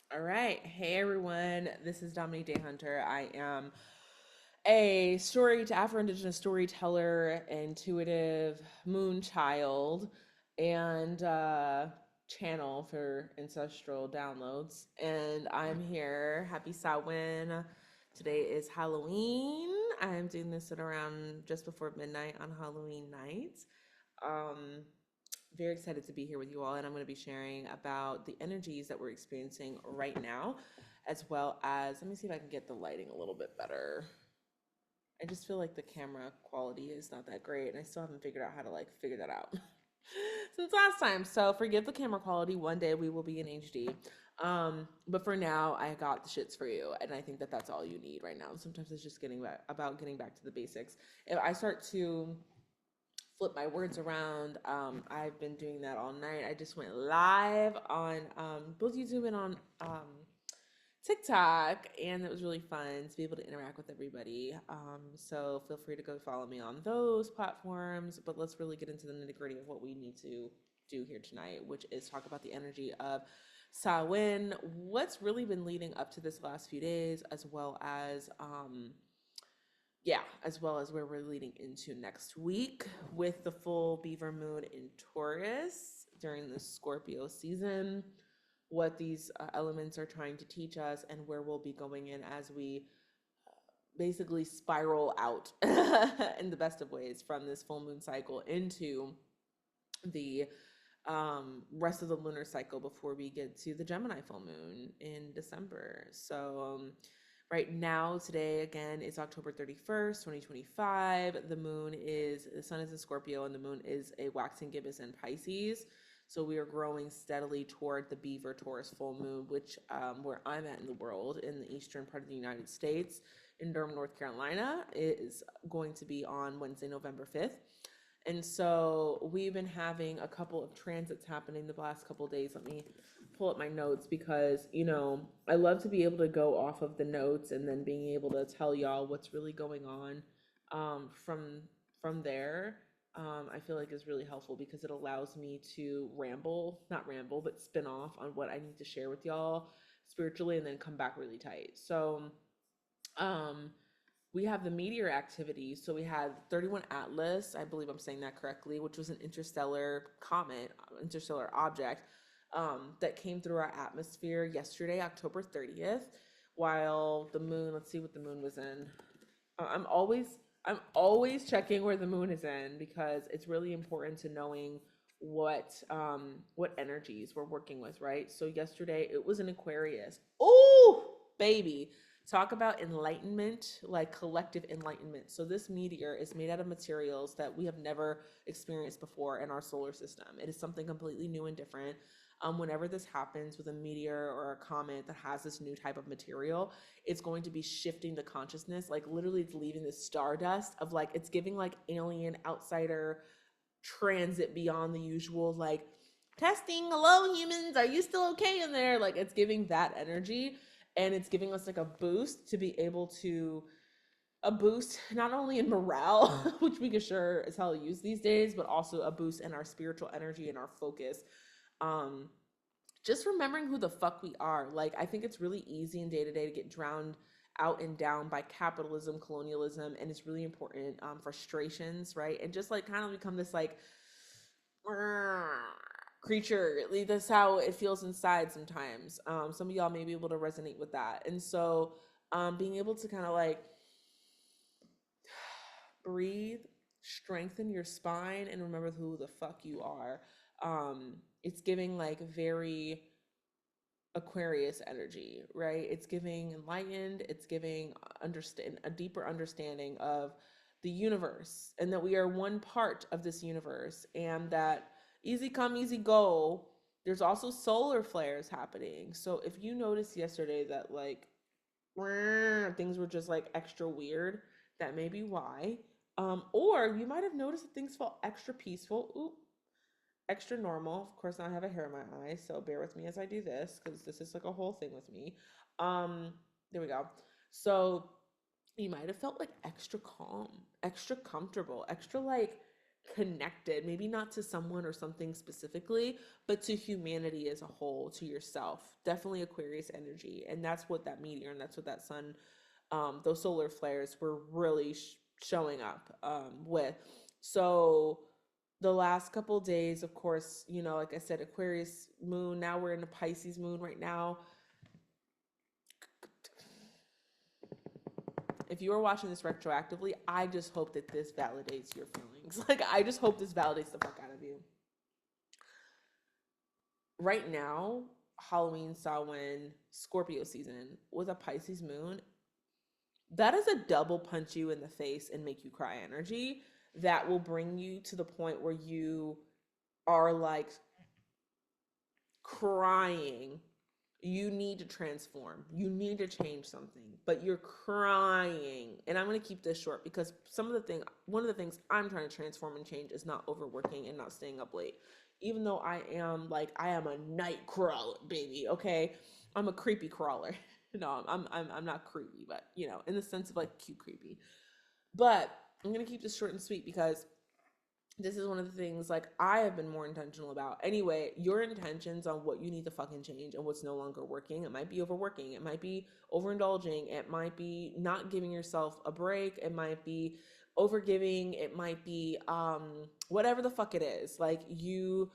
All right. Hey everyone. This is DominiqueDayeHunter. I am a Afro-Indigenous storyteller, intuitive moon child, and channel for ancestral downloads. And I'm here. Happy Samhain. Today is Halloween. I'm doing this at around just before midnight on Halloween night. Um, Very excited to be here with you all, and I'm going to be sharing about the energies that we're experiencing right now, as well as let me see if I can get the lighting a little bit better. I just feel like the camera quality is not that great, and I still haven't figured out how to figure that out since last time. So forgive the camera quality. One day we will be in HD. But for now, I got the shits for you, and I think that that's all you need right now. Sometimes it's just getting back to the basics. If I start to flip my words around. I've been doing that all night. I just went live on both YouTube and on TikTok, and it was really fun to be able to interact with everybody. So feel free to go follow me on those platforms. But let's really get into the nitty gritty of what we need to do here tonight, which is talk about the energy of Samhain, what's really been leading up to this last few days, as well as where we're leading into next week with the full Beaver moon in Taurus during the Scorpio season, what these elements are trying to teach us, and where we'll be going in as we basically spiral out in the best of ways from this full moon cycle into the rest of the lunar cycle before we get to the Gemini full moon in December. Right now, today again is October 31st, 2025. The sun is in Scorpio and the moon is a waxing gibbous in Pisces. So we are growing steadily toward the Beaver Taurus full moon, which where I'm at in the world, in the eastern part of the United States, in Durham, North Carolina, is going to be on Wednesday, November 5th. And so we've been having a couple of transits happening the last couple of days. Let me pull up my notes because, I love to be able to go off of the notes and then being able to tell y'all what's really going on from there. I feel like is really helpful because it allows me to not ramble, but spin off on what I need to share with y'all spiritually and then come back really tight. Um, we have the meteor activity. So we had 31 Atlas, I believe I'm saying that correctly, which was an interstellar object that came through our atmosphere yesterday, October 30th, while the moon, let's see what the moon was in. Uh, I'm always I'm always checking where the moon is in because it's really important to knowing what energies we're working with, right? So yesterday it was an Aquarius. Oh, baby. Talk about enlightenment, like collective enlightenment. So this meteor is made out of materials that we have never experienced before in our solar system. It is something completely new and different. Whenever this happens with a meteor or a comet that has this new type of material, it's going to be shifting the consciousness. Like literally, it's leaving this stardust of like it's giving like alien outsider transit beyond the usual like testing. Hello, humans, are you still okay in there? Like it's giving that energy, and it's giving us like a boost to be able to a boost not only in morale, which we can sure as hell use these days, but also a boost in our spiritual energy and our focus. Um, just remembering who the fuck we are. Like, I think it's really easy in day to day to get drowned out and down by capitalism, colonialism, and it's really important. Frustrations, right? And just like kind of become this like creature. That's how it feels inside sometimes. Some of y'all may be able to resonate with that. And so, being able to kind of like breathe, strengthen your spine, and remember who the fuck you are. It's giving like very Aquarius energy, right? It's giving enlightened, it's giving understand a deeper understanding of the universe and that we are one part of this universe and that easy come, easy go. There's also solar flares happening. So if you noticed yesterday that like things were just like extra weird, that may be why. Or you might have noticed that things felt extra peaceful. Ooh, extra normal. Of course, now I have a hair in my eye, so bear with me as I do this because this is like a whole thing with me. Um, there we go. So you might have felt like extra calm, extra comfortable, extra like connected, maybe not to someone or something specifically, but to humanity as a whole, to yourself. Definitely Aquarius energy. And that's what that meteor and that's what that sun, those solar flares were really showing up with. So the last couple days, of course, you know, like I said, Aquarius moon, now we're in a Pisces moon right now. If you are watching this retroactively, I just hope that this validates your feelings. Like, I just hope this validates the fuck out of you. Right now, Halloween, Samhain, Scorpio season with a Pisces moon, that is a double punch you in the face and make you cry energy that will bring you to the point where you are like crying. You need to transform. You need to change something, but you're crying. And I'm going to keep this short because one of the things I'm trying to transform and change is not overworking and not staying up late. Even though I am a night crawler, baby. Okay. I'm a creepy crawler. No, I'm not creepy, but you know, in the sense of like cute creepy. But I'm going to keep this short and sweet because this is one of the things like I have been more intentional about. Anyway, your intentions on what you need to fucking change and what's no longer working. It might be overworking. It might be overindulging. It might be not giving yourself a break. It might be overgiving. It might be whatever the fuck it is. Like, you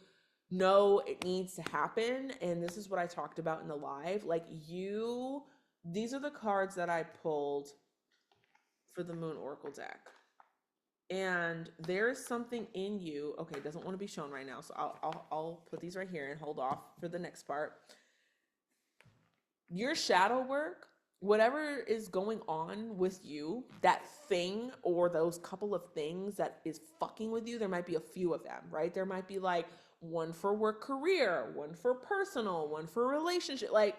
know it needs to happen. And this is what I talked about in the live. Like, these are the cards that I pulled for the Moon Oracle deck. And there is something in you. Okay, it doesn't want to be shown right now, so I'll put these right here and hold off for the next part. Your shadow work, whatever is going on with you, that thing or those couple of things that is fucking with you, there might be a few of them, right? There might be like one for work career, one for personal, one for relationship. Like,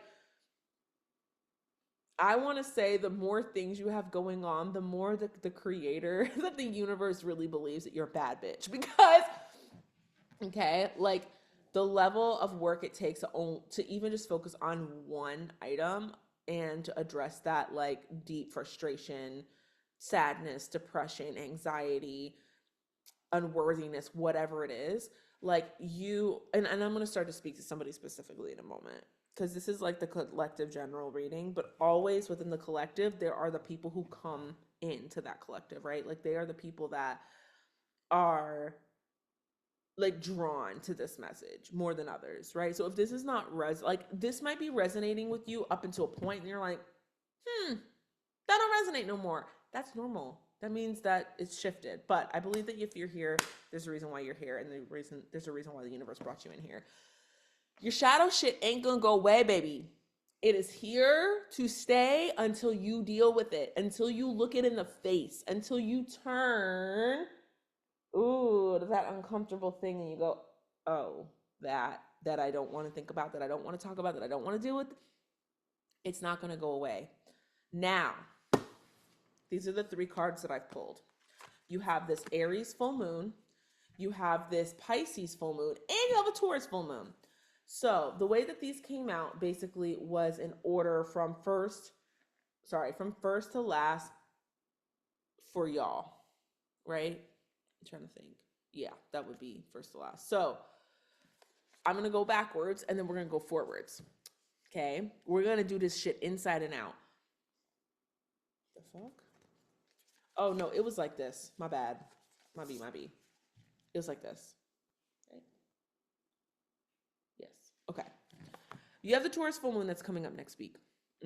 I want to say the more things you have going on, the more the creator, that the universe really believes that you're a bad bitch. Because, okay, like the level of work it takes to even just focus on one item and to address that like deep frustration, sadness, depression, anxiety, unworthiness, whatever it is, like and I'm going to start to speak to somebody specifically in a moment, because this is like the collective general reading, but always within the collective, there are the people who come into that collective, right? Like, they are the people that are like drawn to this message more than others, right? So if this is not this might be resonating with you up until a point and you're like, that don't resonate no more. That's normal. That means that it's shifted. But I believe that if you're here, there's a reason why you're here, and there's a reason why the universe brought you in here. Your shadow shit ain't gonna go away, baby. It is here to stay until you deal with it, until you look it in the face, until you turn, to that uncomfortable thing, and you go, oh, that I don't want to think about, that I don't want to talk about, that I don't want to deal with. It's not gonna go away. Now, these are the 3 cards that I've pulled. You have this Aries full moon, you have this Pisces full moon, and you have a Taurus full moon. So the way that these came out basically was in order from first to last for y'all, right? I'm trying to think. Yeah, that would be first to last. So I'm going to go backwards and then we're going to go forwards. Okay? We're going to do this shit inside and out. The fuck? Oh, no, it was like this. My bad. My B. It was like this. Right? Yes. Okay. You have the Taurus full moon that's coming up next week.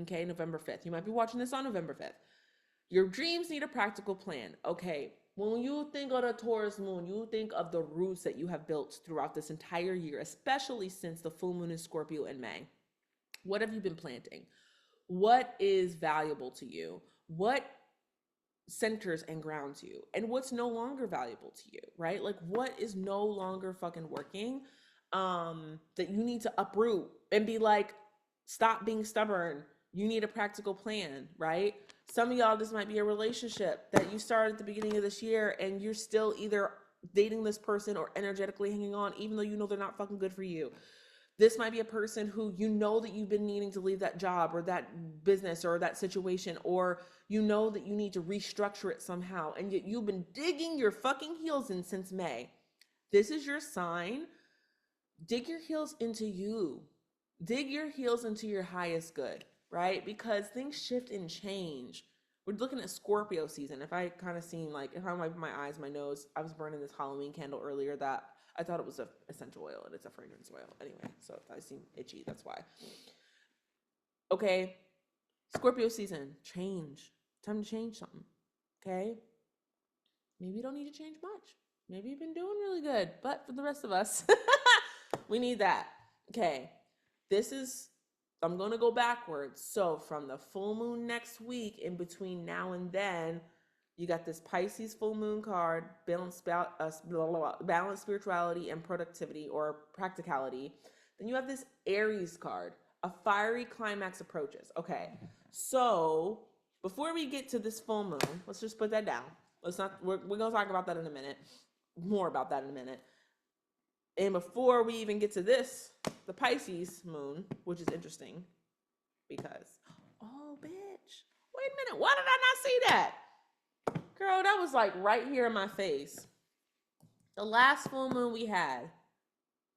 Okay, November 5th. You might be watching this on November 5th. Your dreams need a practical plan. Okay, when you think of the Taurus moon, you think of the roots that you have built throughout this entire year, especially since the full moon in Scorpio in May. What have you been planting? What is valuable to you? What centers and grounds you? And what's no longer valuable to you, right? Like, what is no longer fucking working that you need to uproot and be like, stop being stubborn. You need a practical plan, right? Some of y'all, this might be a relationship that you started at the beginning of this year and you're still either dating this person or energetically hanging on, even though you know they're not fucking good for you. This might be a person who you know that you've been needing to leave that job or that business or that situation, or you know that you need to restructure it somehow, and yet you've been digging your fucking heels in since May. This is your sign. Dig your heels into you. Dig your heels into your highest good, right? Because things shift and change. We're looking at Scorpio season. If I kind of seen, like, if I wipe my eyes, my nose, I was burning this Halloween candle earlier that I thought it was a essential oil, and it's a fragrance oil. Anyway, so if I seem itchy, that's why. Okay, Scorpio season, change. Time to change something. Okay? Maybe you don't need to change much. Maybe you've been doing really good, but for the rest of us, we need that. Okay, I'm going to go backwards. So from the full moon next week, in between now and then, you got this Pisces full moon card, balance spirituality and productivity or practicality. Then you have this Aries card, a fiery climax approaches. Okay, so before we get to this full moon, let's just put that down. We're going to talk about that in a minute. More about that in a minute. And before we even get to this, the Pisces moon, which is interesting because, oh, bitch, wait a minute. Why did I not see that? Girl, that was like right here in my face. The last full moon we had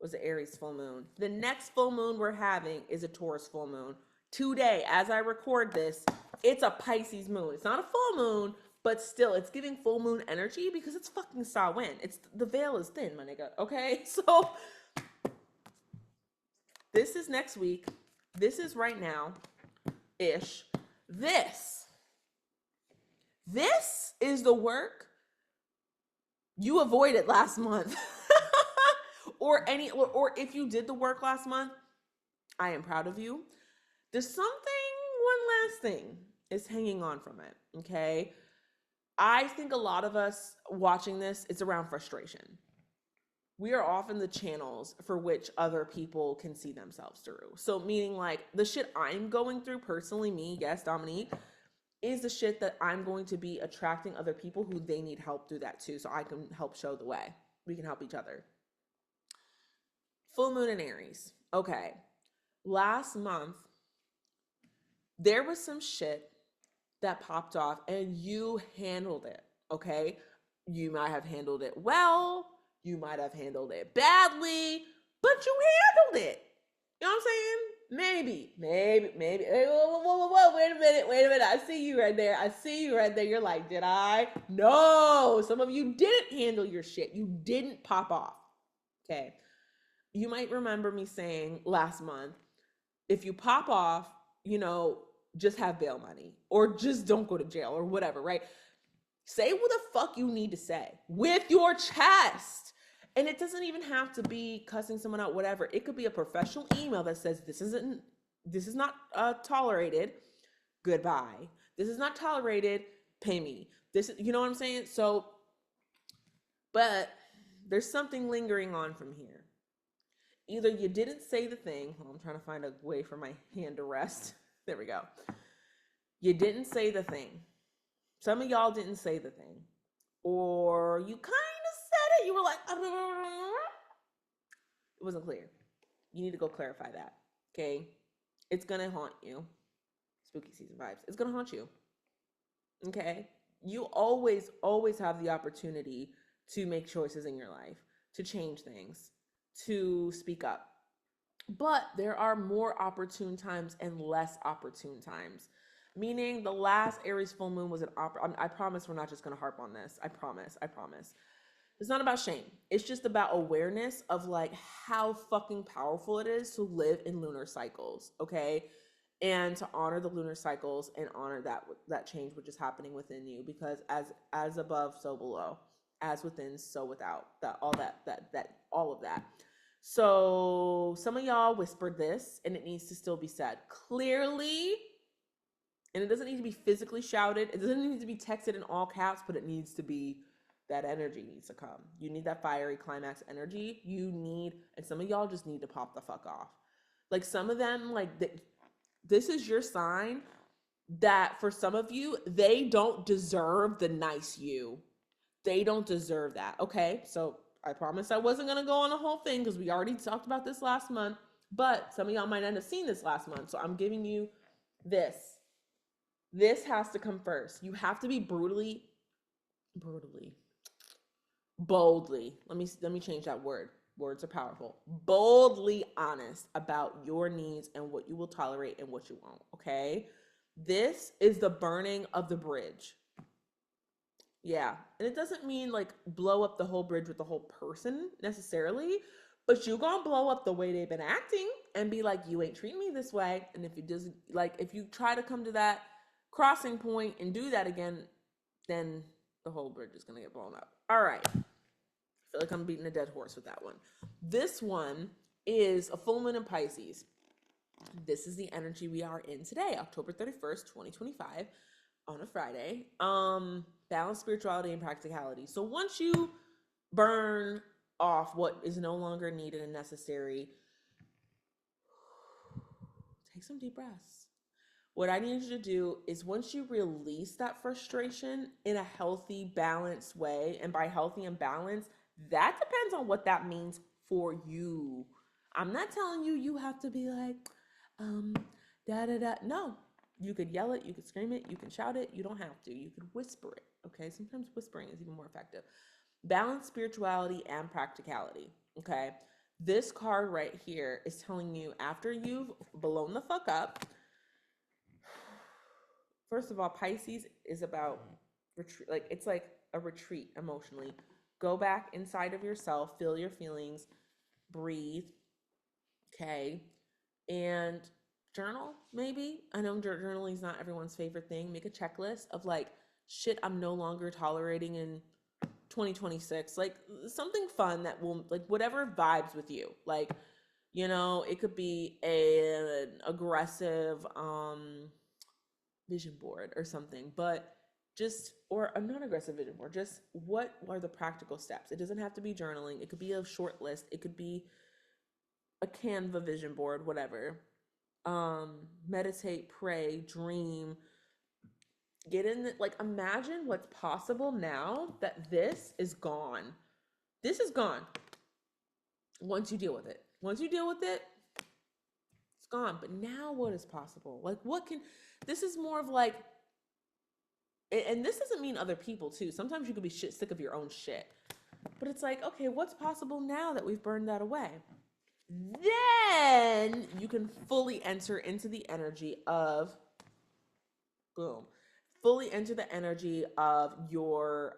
was an Aries full moon. The next full moon we're having is a Taurus full moon. Today, as I record this, it's a Pisces moon. It's not a full moon, but still, it's giving full moon energy because it's fucking Samhain. The veil is thin, my nigga. Okay, so this is next week. This is right now, ish. This is the work you avoided last month, or if you did the work last month, I am proud of you. There's one last thing is hanging on from it. Okay. I think a lot of us watching this, it's around frustration. We are often the channels for which other people can see themselves through. So meaning like the shit I'm going through personally, me, yes, Dominique, is the shit that I'm going to be attracting other people who they need help through that too. So I can help show the way. We can help each other. Full moon in Aries. Okay. Last month, there was some shit that popped off and you handled it, okay? You might have handled it well, you might have handled it badly, but you handled it. You know what I'm saying? Maybe. Hey, whoa, wait a minute. I see you right there. You're like, did I? No, some of you didn't handle your shit. You didn't pop off, okay? You might remember me saying last month, if you pop off, just have bail money or just don't go to jail or whatever, right? Say what the fuck you need to say with your chest. And it doesn't even have to be cussing someone out, whatever. It could be a professional email that says, this is not tolerated. Goodbye. This is not tolerated. Pay me. You know what I'm saying? So, but there's something lingering on from here. Either you didn't say the thing. I'm trying to find a way for my hand to rest. There we go. You didn't say the thing. Some of y'all didn't say the thing. Or you kind of said it. You were like, it wasn't clear. You need to go clarify that. Okay? It's going to haunt you. Spooky season vibes. It's going to haunt you. Okay? You always have the opportunity to make choices in your life, to change things, to speak up. But there are more opportune times and less opportune times. Meaning the last Aries full moon was I promise we're not just going to harp on this. I promise. It's not about shame. It's just about awareness of like how fucking powerful it is to live in lunar cycles, okay? And to honor the lunar cycles and honor that change which is happening within you, because as above, so below, as within, so without. All of that. So some of y'all whispered this, and it needs to still be said clearly. And it doesn't need to be physically shouted. It doesn't need to be texted in all caps, but it needs to be, that energy needs to come. You need that fiery climax energy. And some of y'all just need to pop the fuck off. Like some of them, this is your sign that for some of you, they don't deserve the nice you. They don't deserve that. Okay, so I promised I wasn't going to go on a whole thing because we already talked about this last month, but some of y'all might end up seeing this last month. So I'm giving you this. This has to come first. You have to be brutally, boldly. Let me change that word. Words are powerful. Boldly honest about your needs and what you will tolerate and what you won't. Okay. This is the burning of the bridge. Yeah. And it doesn't mean like blow up the whole bridge with the whole person necessarily, but you gonna blow up the way they've been acting and be like, you ain't treating me this way. And if it doesn't, like, if you try to come to that crossing point and do that again, then the whole bridge is gonna get blown up. All right. I feel like I'm beating a dead horse with that one. This one is a full moon in Pisces. This is the energy we are in today, October 31st, 2025, on a Friday. Balance, spirituality, and practicality. So once you burn off what is no longer needed and necessary, take some deep breaths. What I need you to do is once you release that frustration in a healthy, balanced way, and by healthy and balanced, that depends on what that means for you. I'm not telling you you have to be like, da da da. No, you could yell it, you could scream it, you can shout it. You don't have to. You could whisper it. Okay, sometimes whispering is even more effective. Balance, spirituality, and practicality. Okay, this card right here is telling you after you've blown the fuck up. First of all, Pisces is about retreat. Like, it's like a retreat emotionally. Go back inside of yourself, feel your feelings, breathe. Okay. And journal, maybe. I know journaling is not everyone's favorite thing. Make a checklist of like, shit, I'm no longer tolerating in 2026. Like, something fun that will, like, whatever vibes with you. Like, it could be an aggressive, vision board or something, but just, or a non-aggressive vision board, just what are the practical steps? It doesn't have to be journaling. It could be a short list. It could be a Canva vision board, whatever. Meditate, pray, dream, get in the, like, imagine what's possible now that this is gone. This is gone. Once you deal with it, it's gone. But now what is possible? Like, this is more of like, and this doesn't mean other people too. Sometimes you could be shit sick of your own shit. But it's like, okay, what's possible now that we've burned that away? Then you can fully enter into the energy of, boom, fully enter the energy of your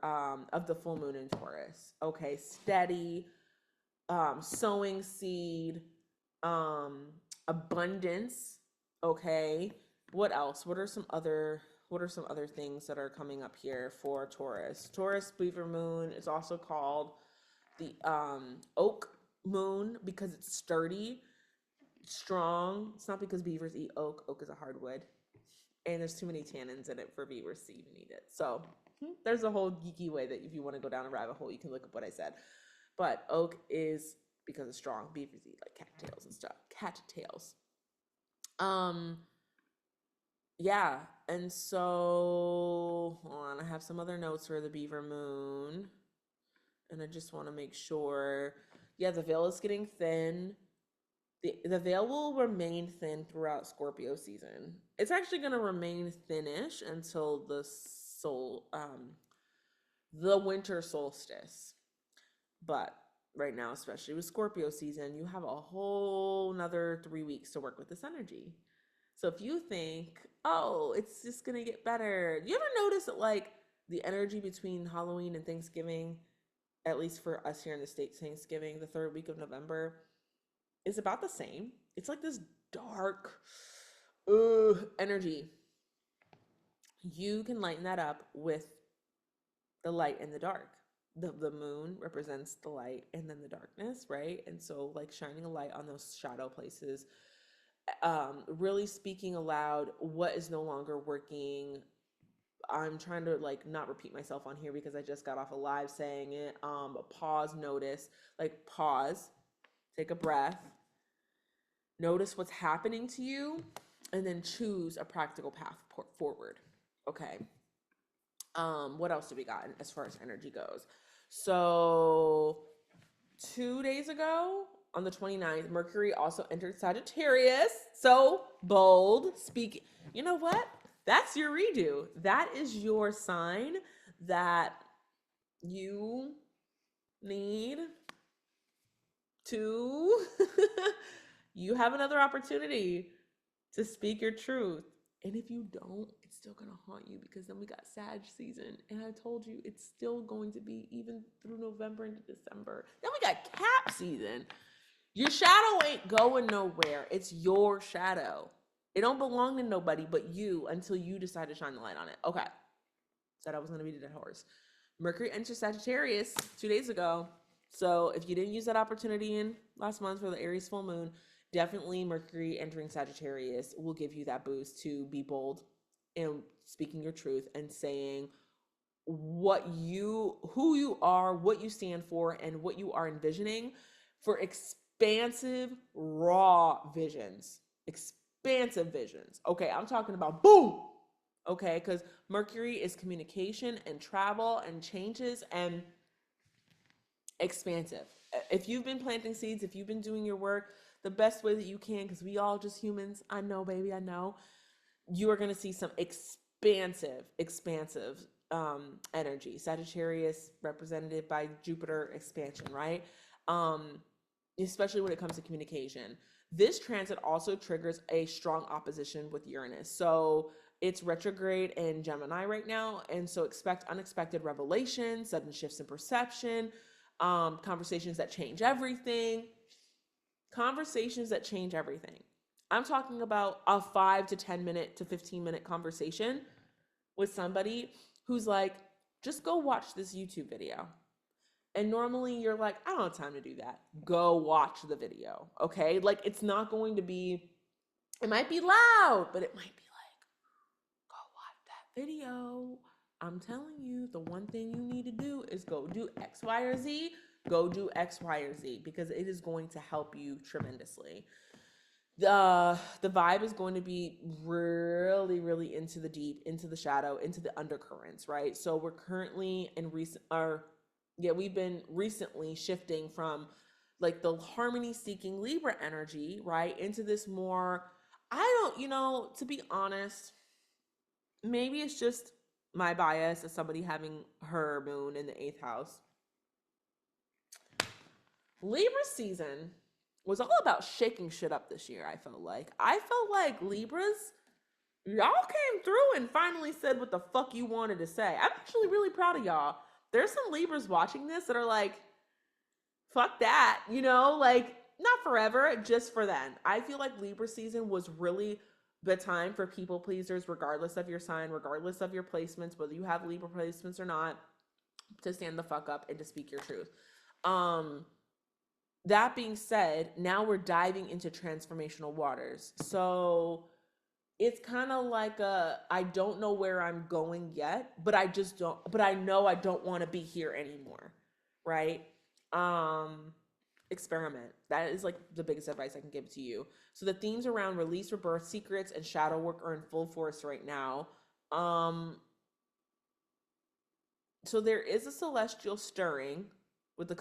of the full moon in Taurus. Okay, steady, sowing seed, abundance. Okay, what else? What are some other things that are coming up here for Taurus? Taurus Beaver moon is also called the oak moon because it's sturdy, strong. It's not because beavers eat oak. Oak is a hardwood, and there's too many tannins in it for beavers to even eat it. So there's a whole geeky way that if you want to go down a rabbit hole, you can look up what I said. But oak is because it's strong. Beavers eat like cattails and stuff. Cattails. Yeah, and so hold on, I have some other notes for the beaver moon, and I just want to make sure. Yeah, the veil is getting thin. The veil will remain thin throughout Scorpio season. It's actually going to remain thinnish until the winter solstice. But right now, especially with Scorpio season, you have a whole another 3 weeks to work with this energy. So if you think, oh, it's just gonna get better, you ever notice that like the energy between Halloween and Thanksgiving, at least for us here in the States, Thanksgiving, the third week of November, is about the same. It's like this dark energy. You can lighten that up with the light and the dark. The moon represents the light and then the darkness, right? And so like shining a light on those shadow places, really speaking aloud what is no longer working. I'm trying to like not repeat myself on here because I just got off a live saying it. Pause, notice, like pause, take a breath, notice what's happening to you, and then choose a practical path forward. Okay. What else do we got as far as energy goes? So 2 days ago, on the 29th, Mercury also entered Sagittarius. So bold. You know what? That's your redo. That is your sign that you need to you have another opportunity to speak your truth. And if you don't, it's still gonna haunt you, because then we got Sag season. And I told you it's still going to be even through November into December. Then we got Cap season. Your shadow ain't going nowhere. It's your shadow. It don't belong to nobody but you until you decide to shine the light on it. Okay. Said I was gonna be the dead horse. Mercury entered Sagittarius 2 days ago. So if you didn't use that opportunity in last month for the Aries full moon, definitely Mercury entering Sagittarius will give you that boost to be bold and speaking your truth and saying who you are, what you stand for, and what you are envisioning for expansive, raw visions. Expansive visions. Okay, I'm talking about boom. Okay, because Mercury is communication and travel and changes and expansive. If you've been planting seeds, if you've been doing your work the best way that you can, because we all just humans, I know, baby, I know, you are going to see some expansive energy. Sagittarius represented by Jupiter expansion, right? Especially when it comes to communication. This transit also triggers a strong opposition with Uranus. So it's retrograde in Gemini right now. And so expect unexpected revelations, sudden shifts in perception, conversations that change everything. Conversations that change everything. I'm talking about a 5 to 10 minute to 15-minute conversation with somebody who's like, just go watch this YouTube video. And normally you're like, I don't have time to do that. Go watch the video. Okay. Like, it's not going to be, it might be loud, but it might be like, go watch that video. I'm telling you, the one thing you need to do is go do X, Y, or Z. Go do X, Y, or Z, because it is going to help you tremendously. The vibe is going to be really, really into the deep, into the shadow, into the undercurrents, right? So we're currently we've been recently shifting from like the harmony seeking Libra energy, right, into this more, to be honest, maybe it's just my bias as somebody having her moon in the 8th house. Libra season was all about shaking shit up this year, I felt like Libras, y'all came through and finally said what the fuck you wanted to say. I'm actually really proud of y'all. There's some Libras watching this that are like, fuck that, like, not forever, just for then. I feel like Libra season was really the time for people pleasers, regardless of your sign, regardless of your placements, whether you have Libra placements or not, to stand the fuck up and to speak your truth. That being said, now we're diving into transformational waters. So it's kind of like I don't know where I'm going yet, but I know I don't want to be here anymore. Right? Experiment. That is like the biggest advice I can give to you. So the themes around release, rebirth, secrets, and shadow work are in full force right now. So there is a celestial stirring with the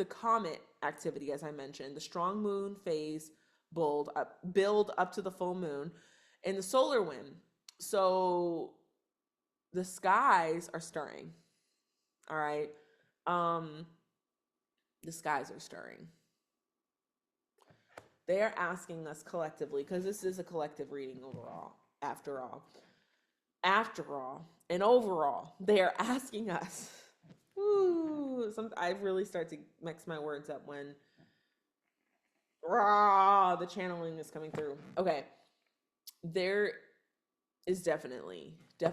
comet activity, as I mentioned, the strong moon phase build up to the full moon, and the solar wind. So the skies are stirring. All right. The skies are stirring. They are asking us collectively, because this is a collective reading overall, after all, and overall, they are asking us. I really start to mix my words up when the channeling is coming through. Okay. There is definitely a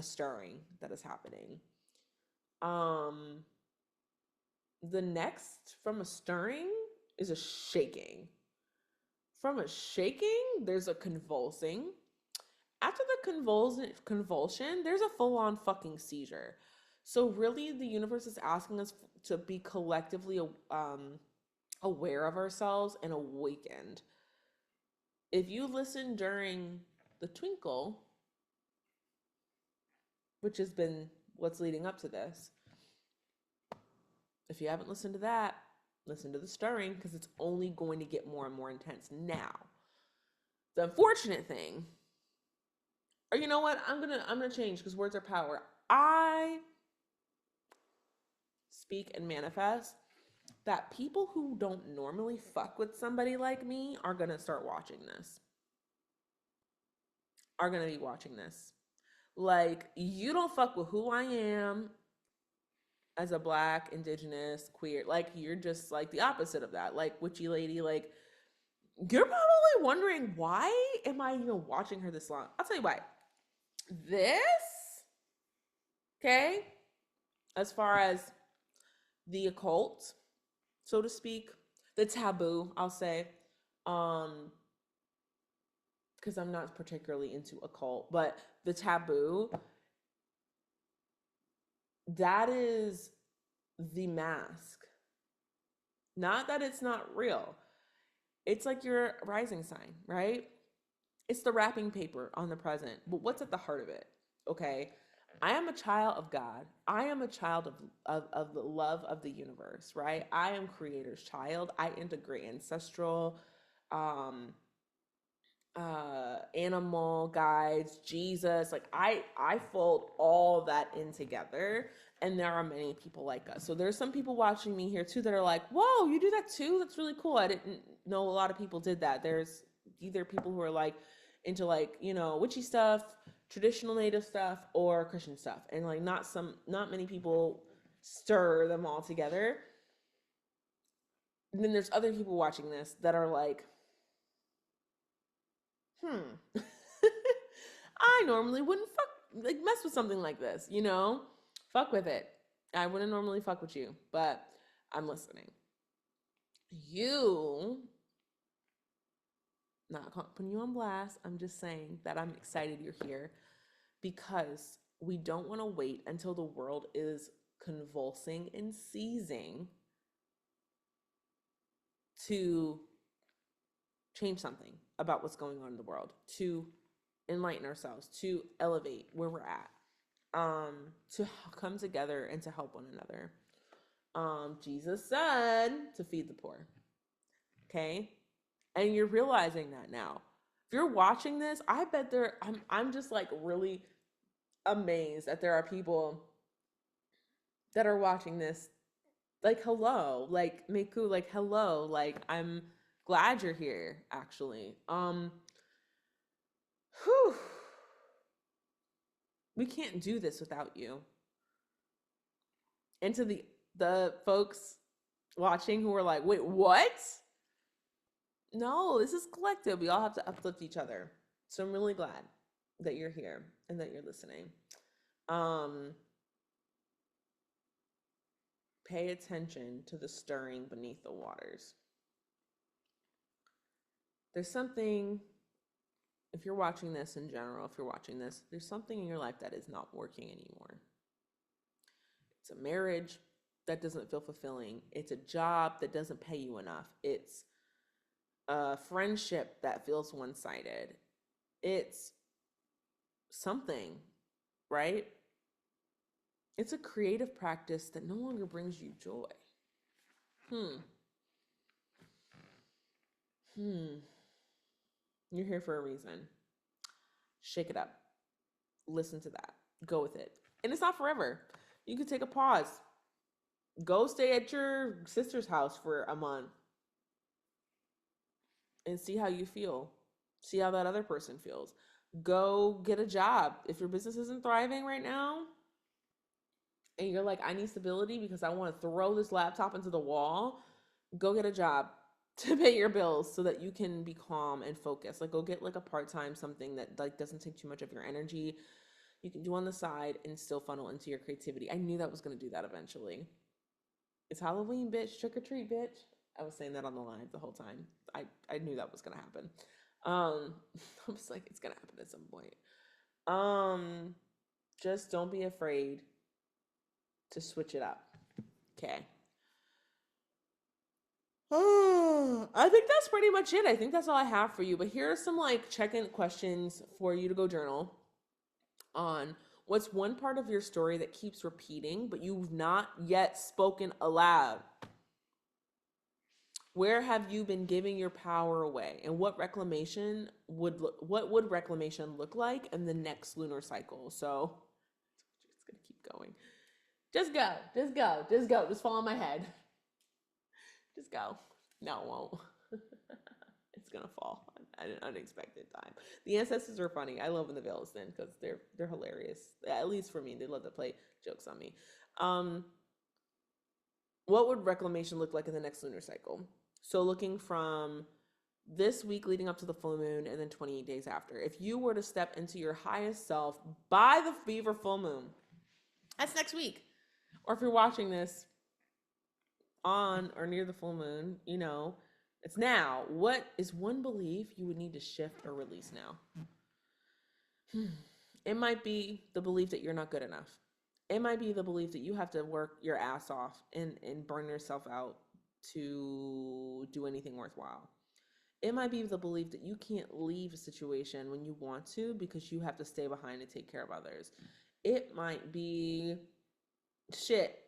stirring that is happening. The next from a stirring is a shaking. From a shaking, there's a convulsing. After the convulsion, there's a full-on fucking seizure. So really, the universe is asking us to be collectively aware of ourselves and awakened. If you listen during the twinkle, which has been what's leading up to this, if you haven't listened to that, listen to the stirring, because it's only going to get more and more intense. Now, The unfortunate thing, or you know what, I'm gonna change because words are power. I speak and manifest that people who don't normally fuck with somebody like me are gonna start watching this. Are gonna be watching this. Like, you don't fuck with who I am as a black, indigenous, queer. Like, you're just like the opposite of that. Like, witchy lady, like, you're probably wondering, why am I even watching her this long? I'll tell you why. This, okay, as far as the occult, so to speak, the taboo, I'll say, um, because I'm not particularly into occult, but the taboo, that is the mask. Not that it's not real. It's like your rising sign, right? It's the wrapping paper on the present. But what's at the heart of it? Okay. I am a child of God. I am a child of the love of the universe, right? I am creator's child. I integrate ancestral, um, animal guides, Jesus. Like, I fold all that in together, and there are many people like us. So there's some people watching me here too that are like, whoa, you do that too? That's really cool. I didn't know a lot of people did that. There's either people who are like into, like, you know, witchy stuff, traditional native stuff, or Christian stuff, and like not many people stir them all together. And then there's other people watching this that are like, I normally wouldn't mess with something like this, you know? Fuck with it. I wouldn't normally fuck with you, but I'm listening. You, not putting you on blast, I'm just saying that I'm excited you're here, because we don't want to wait until the world is convulsing and seizing to change something about what's going on in the world, to enlighten ourselves, to elevate where we're at, to come together and to help one another. Jesus said to feed the poor. Okay? And you're realizing that now. If you're watching this, I bet I'm just like really amazed that there are people that are watching this. Like, hello, like, Miku, like, hello, like, I'm glad you're here, actually. Whew. We can't do this without you. And to the folks watching who are like, wait, what? No, this is collective. We all have to uplift each other. So I'm really glad that you're here and that you're listening. Pay attention to the stirring beneath the waters. There's something, if you're watching this in general, if you're watching this, there's something in your life that is not working anymore. It's a marriage that doesn't feel fulfilling. It's a job that doesn't pay you enough. It's a friendship that feels one-sided. It's something, right? It's a creative practice that no longer brings you joy. You're here for a reason. Shake it up. Listen to that. Go with it. And it's not forever. You could take a pause. Go stay at your sister's house for a month and see how you feel. See how that other person feels. Go get a job. If your business isn't thriving right now and you're like, I need stability because I want to throw this laptop into the wall, go get a job to pay your bills so that you can be calm and focused. Like, go get like a part-time something that like doesn't take too much of your energy. You can do on the side and still funnel into your creativity. I knew that was going to do that eventually. It's Halloween, bitch. Trick or treat, bitch. I was saying that on the line the whole time. I knew that was going to happen. I was like, it's going to happen at some point. Just don't be afraid to switch it up. Okay. Oh, I think that's pretty much it. I think that's all I have for you. But here are some like check-in questions for you to go journal on. What's one part of your story that keeps repeating, but you've not yet spoken aloud? Where have you been giving your power away? And what would reclamation look like in the next lunar cycle? So it's gonna keep going. Just go. Just go. Just go. Just fall on my head. Just go. No, it won't. It's gonna fall at an unexpected time. The ancestors are funny. I love when the veil is thin because they're hilarious. At least for me, they love to play jokes on me. What would reclamation look like in the next lunar cycle? So looking from this week leading up to the full moon and then 28 days after. If you were to step into your highest self by the Beaver full moon, that's next week. Or if you're watching this on or near the full moon, it's now. What is one belief you would need to shift or release now? It might be the belief that you're not good enough. It might be the belief that you have to work your ass off and burn yourself out to do anything worthwhile. It might be the belief that you can't leave a situation when you want to because you have to stay behind and take care of others. It might be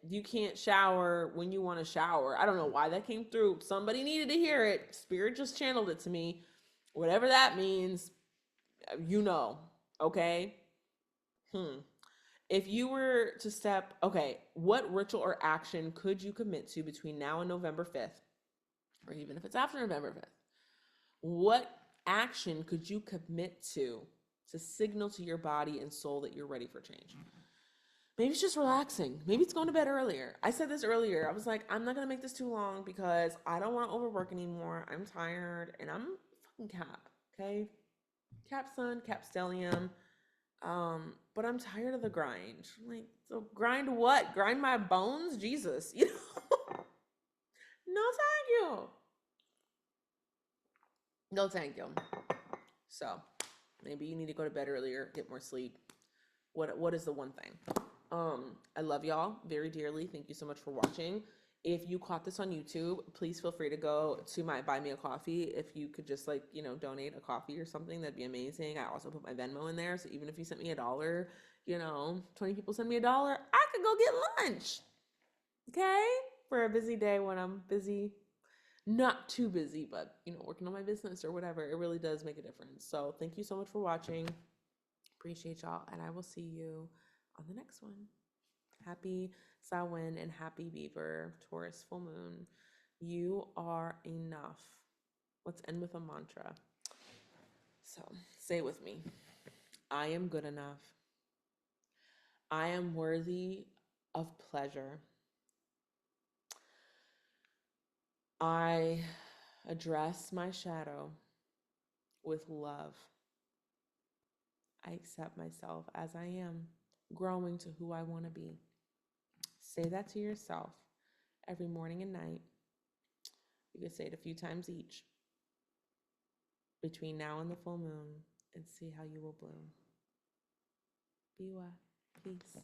you can't shower when you want to shower. I don't know why that came through. Somebody needed to hear it. Spirit just channeled it to me. Whatever that means, okay? If you were to what ritual or action could you commit to between now and November 5th? Or even if it's after November 5th? What action could you commit to signal to your body and soul that you're ready for change? Maybe it's just relaxing. Maybe it's going to bed earlier. I said this earlier. I was like, I'm not going to make this too long because I don't want to overwork anymore. I'm tired and I'm fucking Cap, okay? Cap sun, Cap stellium. But I'm tired of the grind. Like, so grind what? Grind my bones? Jesus, No, thank you. No, thank you. So maybe you need to go to bed earlier, get more sleep. What is the one thing? I love y'all very dearly. Thank you so much for watching. If you caught this on YouTube, please feel free to go to my Buy Me a Coffee. If you could just donate a coffee or something, that'd be amazing. I also put my Venmo in there. So even if you sent me $1, 20 people send me $1, I could go get lunch. Okay? For a busy day when I'm busy. Not too busy, but working on my business or whatever. It really does make a difference. So thank you so much for watching. Appreciate y'all. And I will see you on the next one. Happy Samhain and happy Beaver, Taurus full moon. You are enough. Let's end with a mantra. So say it with me. I am good enough. I am worthy of pleasure. I address my shadow with love. I accept myself as I am, growing to who I want to be. Say that to yourself every morning and night. You could say it a few times each between now and the full moon and see how you will bloom. Be well. Peace.